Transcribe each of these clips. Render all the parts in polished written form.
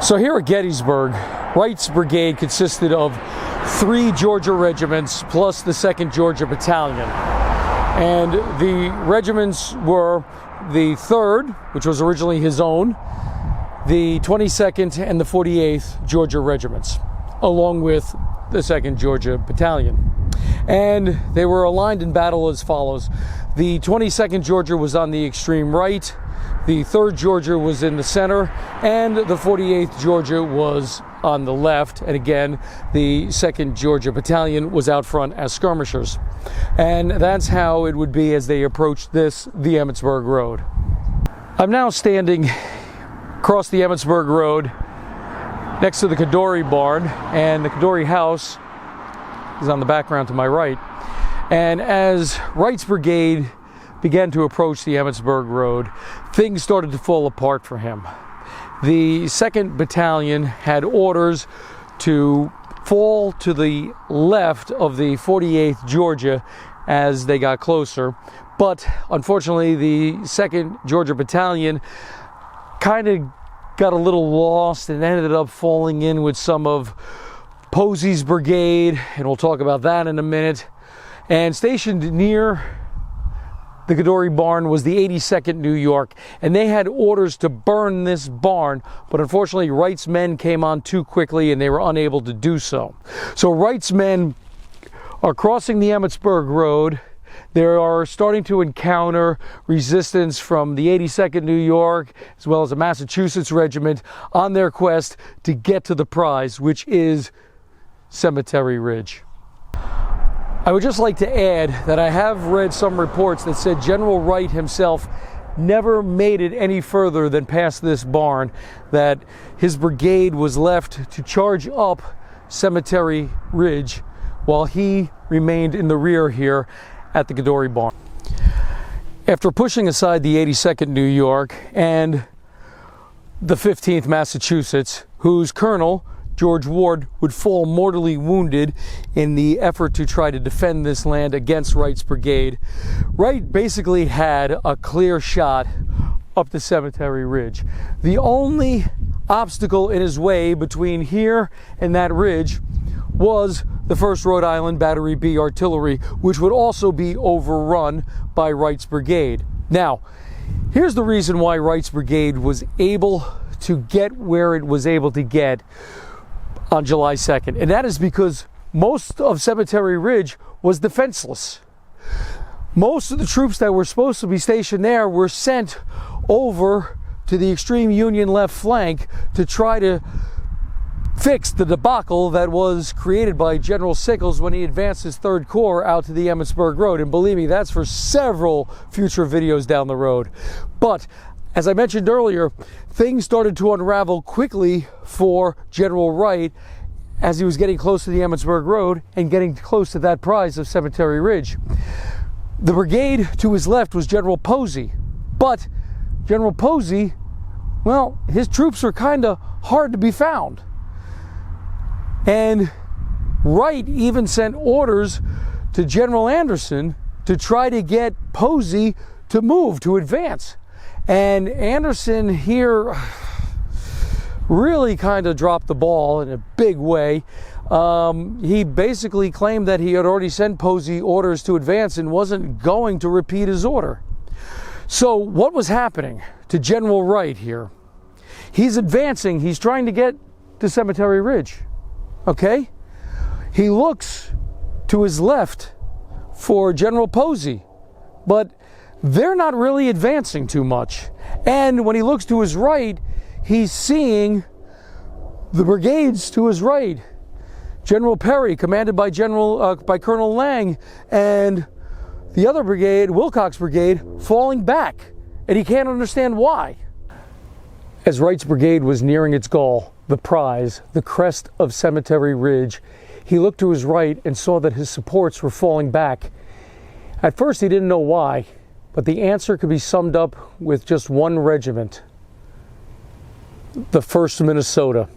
So here at Gettysburg, Wright's brigade consisted of 3 Georgia regiments plus the 2nd Georgia Battalion. And the regiments were the 3rd, which was originally his own, the 22nd and the 48th Georgia regiments, along with the 2nd Georgia Battalion. And they were aligned in battle as follows. The 22nd Georgia was on the extreme right, the 3rd Georgia was in the center, and the 48th Georgia was on the left. And again, the 2nd Georgia Battalion was out front as skirmishers. And that's how it would be as they approached the Emmitsburg Road. I'm now standing across the Emmitsburg Road next to the Kadori barn, and the Kadori house is on the background to my right. And as Wright's brigade began to approach the Emmitsburg Road, things started to fall apart for him. The 2nd Battalion had orders to fall to the left of the 48th Georgia as they got closer, but unfortunately the 2nd Georgia Battalion kind of got a little lost and ended up falling in with some of Posey's brigade, and we'll talk about that in a minute. And stationed near the Kadori barn was the 82nd New York, and they had orders to burn this barn, but unfortunately Wright's men came on too quickly and they were unable to do so. So Wright's men are crossing the Emmitsburg Road. They are starting to encounter resistance from the 82nd New York as well as a Massachusetts regiment on their quest to get to the prize, which is Cemetery Ridge. I would just like to add that I have read some reports that said General Wright himself never made it any further than past this barn, that his brigade was left to charge up Cemetery Ridge while he remained in the rear here at the Kadori barn. After pushing aside the 82nd New York and the 15th Massachusetts, whose colonel, George Ward, would fall mortally wounded in the effort to try to defend this land against Wright's brigade, Wright basically had a clear shot up the Cemetery Ridge. The only obstacle in his way between here and that ridge was the 1st Rhode Island Battery B artillery, which would also be overrun by Wright's brigade. Now, here's the reason why Wright's brigade was able to get where it was able to get on July 2nd, and that is because most of Cemetery Ridge was defenseless. Most of the troops that were supposed to be stationed there were sent over to the extreme Union left flank to try to fix the debacle that was created by General Sickles when he advanced his 3rd Corps out to the Emmitsburg Road. And believe me, that's for several future videos down the road. But as I mentioned earlier, things started to unravel quickly for General Wright as he was getting close to the Emmitsburg Road and getting close to that prize of Cemetery Ridge. The brigade to his left was General Posey, but General Posey, well, his troops were kind of hard to be found. And Wright even sent orders to General Anderson to try to get Posey to move, to advance. And Anderson here really kind of dropped the ball in a big way. He basically claimed that he had already sent Posey orders to advance and wasn't going to repeat his order. So what was happening to General Wright here? He's advancing. He's trying to get to Cemetery Ridge. Okay? He looks to his left for General Posey, but they're not really advancing too much. And when he looks to his right, he's seeing the brigades to his right. General Perry, commanded by Colonel Lang, and the other brigade, Wilcox Brigade, falling back. And he can't understand why. As Wright's brigade was nearing its goal, the prize, the crest of Cemetery Ridge, he looked to his right and saw that his supports were falling back. At first he didn't know why, but the answer could be summed up with just one regiment, the 1st Minnesota.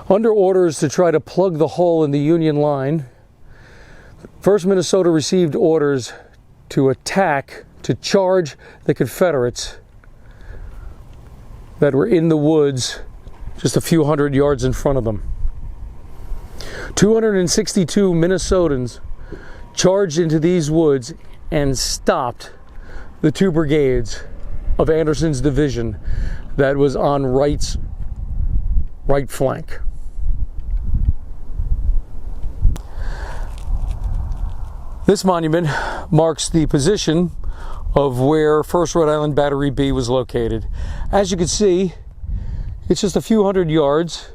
Under orders to try to plug the hole in the Union line, 1st Minnesota received orders to attack, to charge the Confederates that were in the woods just a few hundred yards in front of them. 262 Minnesotans charged into these woods and stopped the two brigades of Anderson's division that was on Wright's right flank. This monument marks the position of where 1st Rhode Island Battery B was located. As you can see, it's just a few hundred yards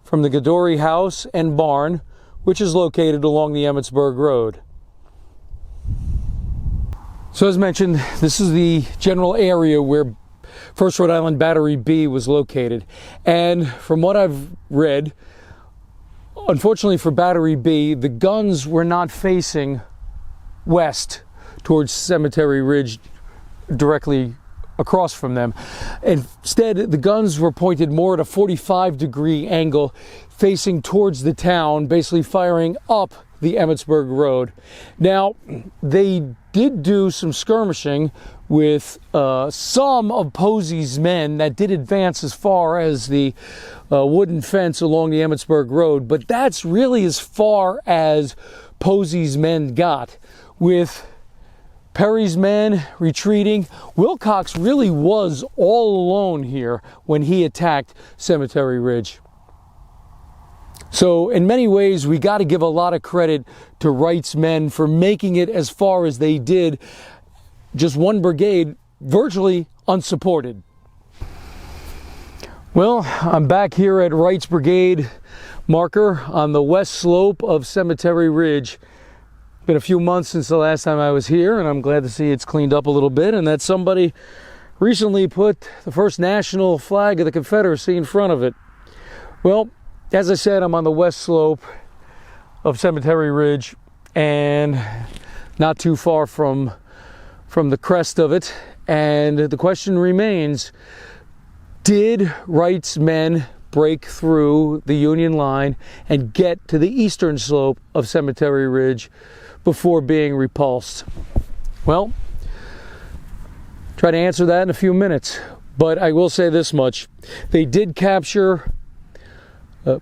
from the Gadori house and barn, which is located along the Emmitsburg Road. So as mentioned, this is the general area where 1st Rhode Island Battery B was located. And from what I've read, unfortunately for Battery B, the guns were not facing west towards Cemetery Ridge directly across from them. Instead, the guns were pointed more at a 45-degree angle facing towards the town, basically firing up the Emmitsburg Road. Now, they did do some skirmishing with some of Posey's men that did advance as far as the wooden fence along the Emmitsburg Road, but that's really as far as Posey's men got. With Perry's men retreating, Wilcox really was all alone here when he attacked Cemetery Ridge. So in many ways, we got to give a lot of credit to Wright's men for making it as far as they did, just one brigade, virtually unsupported. Well, I'm back here at Wright's brigade marker on the west slope of Cemetery Ridge. Been a few months since the last time I was here, and I'm glad to see it's cleaned up a little bit and that somebody recently put the first national flag of the Confederacy in front of it. Well, as I said, I'm on the west slope of Cemetery Ridge and not too far from the crest of it. And the question remains, did Wright's men break through the Union line and get to the eastern slope of Cemetery Ridge before being repulsed? Well, try to answer that in a few minutes, but I will say this much. They did capture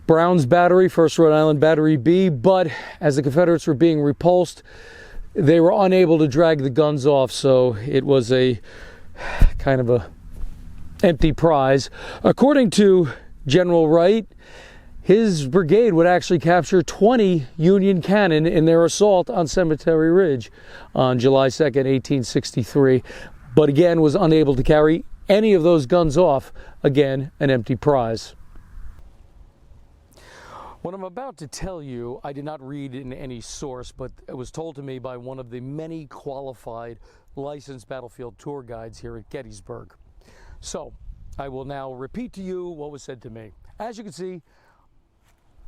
Brown's battery, 1st Rhode Island Battery B, but as the Confederates were being repulsed, they were unable to drag the guns off, so it was a kind of a empty prize. According to General Wright, his brigade would actually capture 20 Union cannon in their assault on Cemetery Ridge on July 2nd, 1863, but again was unable to carry any of those guns off. Again, an empty prize. What I'm about to tell you, I did not read in any source, but it was told to me by one of the many qualified licensed battlefield tour guides here at Gettysburg. So, I will now repeat to you what was said to me. As you can see,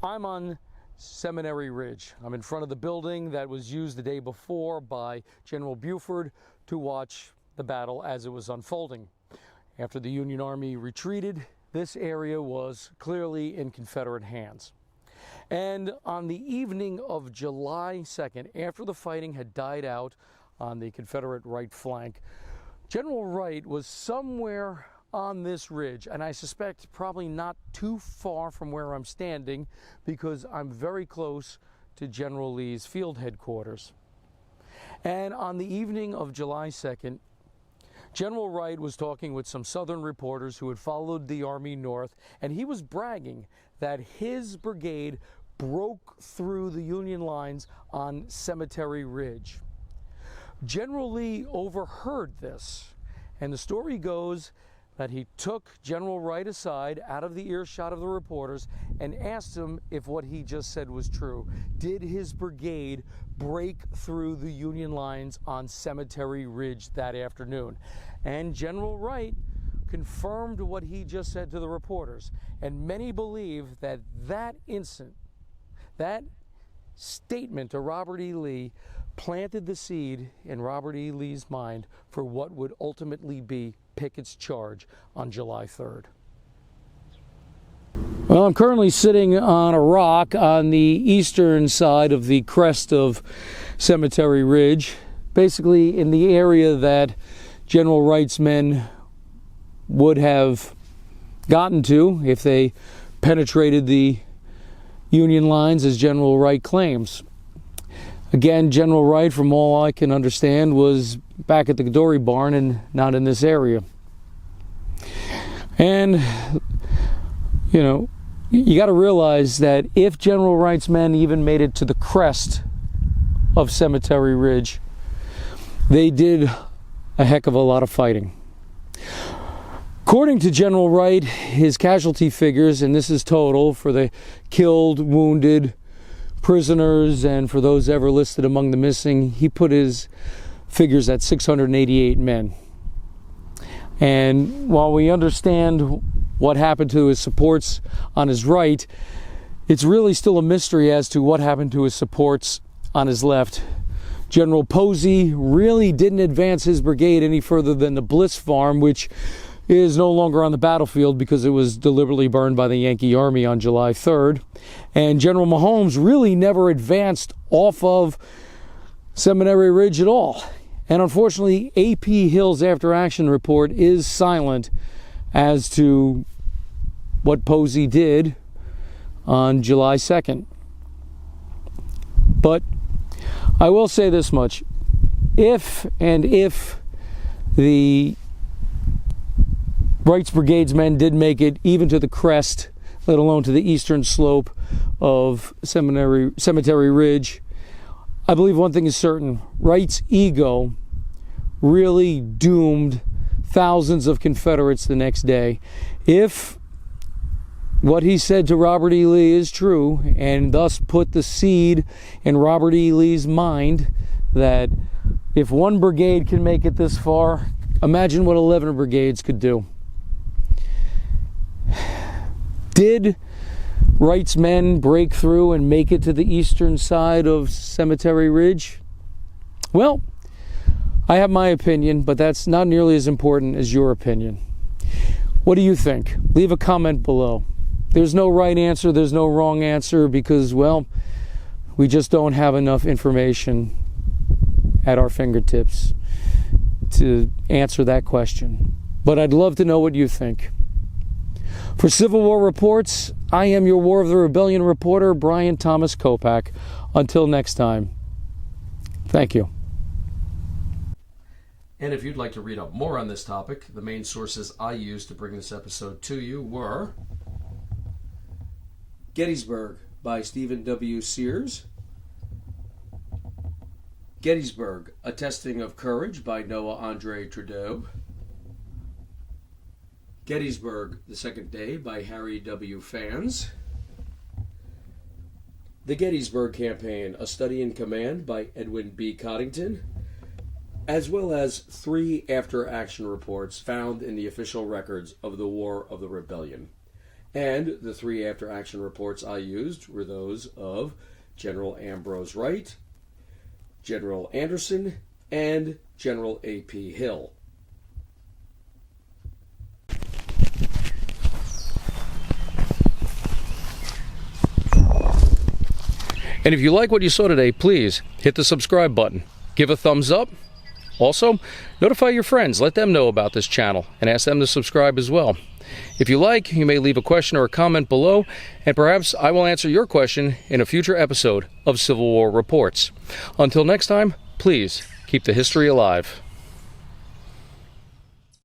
I'm on Cemetery Ridge. I'm in front of the building that was used the day before by General Buford to watch the battle as it was unfolding. After the Union Army retreated, this area was clearly in Confederate hands. And on the evening of July 2nd, after the fighting had died out on the Confederate right flank, General Wright was somewhere on this ridge, and I suspect probably not too far from where I'm standing because I'm very close to General Lee's field headquarters. And on the evening of July 2nd, General Wright was talking with some Southern reporters who had followed the Army north, and he was bragging that his brigade broke through the Union lines on Cemetery Ridge. General Lee overheard this, and the story goes that he took General Wright aside out of the earshot of the reporters and asked him if what he just said was true. Did his brigade break through the Union lines on Cemetery Ridge that afternoon? And General Wright confirmed what he just said to the reporters. And many believe that that instant, that statement to Robert E. Lee, planted the seed in Robert E. Lee's mind for what would ultimately be Pickett's charge on July 3rd. Well, I'm currently sitting on a rock on the eastern side of the crest of Cemetery Ridge, basically in the area that General Wright's men would have gotten to if they penetrated the Union lines as General Wright claims. Again, General Wright, from all I can understand, was back at the Dory barn and not in this area. And, you know, you got to realize that if General Wright's men even made it to the crest of Cemetery Ridge, they did a heck of a lot of fighting. According to General Wright, his casualty figures, and this is total for the killed, wounded, prisoners, and for those ever listed among the missing, he put his figures at 688 men. And while we understand what happened to his supports on his right, it's really still a mystery as to what happened to his supports on his left. General Posey really didn't advance his brigade any further than the Bliss Farm, which is no longer on the battlefield because it was deliberately burned by the Yankee Army on July 3rd. And General Mahomes really never advanced off of Seminary Ridge at all. And unfortunately, A.P. Hill's after-action report is silent as to what Posey did on July 2nd. But I will say this much. If the Wright's Brigade's men did make it even to the crest, let alone to the eastern slope of Cemetery Ridge, I believe one thing is certain. Wright's ego really doomed thousands of Confederates the next day. If what he said to Robert E. Lee is true, and thus put the seed in Robert E. Lee's mind that if one brigade can make it this far, imagine what 11 brigades could do. Did Wright's men break through and make it to the eastern side of Cemetery Ridge? Well, I have my opinion, but that's not nearly as important as your opinion. What do you think? Leave a comment below. There's no right answer, there's no wrong answer, because, well, we just don't have enough information at our fingertips to answer that question. But I'd love to know what you think. For Civil War Reports, I am your War of the Rebellion reporter, Brian Thomas Kopak. Until next time, thank you. And if you'd like to read up more on this topic, the main sources I used to bring this episode to you were Gettysburg by Stephen W. Sears, Gettysburg, A Testing of Courage by Noah Andre Trudeau, Gettysburg, The Second Day by Harry W. Fans, The Gettysburg Campaign, A Study in Command by Edwin B. Coddington, as well as 3 after-action reports found in the official records of the War of the Rebellion. And the 3 after-action reports I used were those of General Ambrose Wright, General Anderson, and General A.P. Hill. And if you like what you saw today, please hit the subscribe button. Give a thumbs up. Also, notify your friends. Let them know about this channel and ask them to subscribe as well. If you like, you may leave a question or a comment below, and perhaps I will answer your question in a future episode of Civil War Reports. Until next time, please keep the history alive.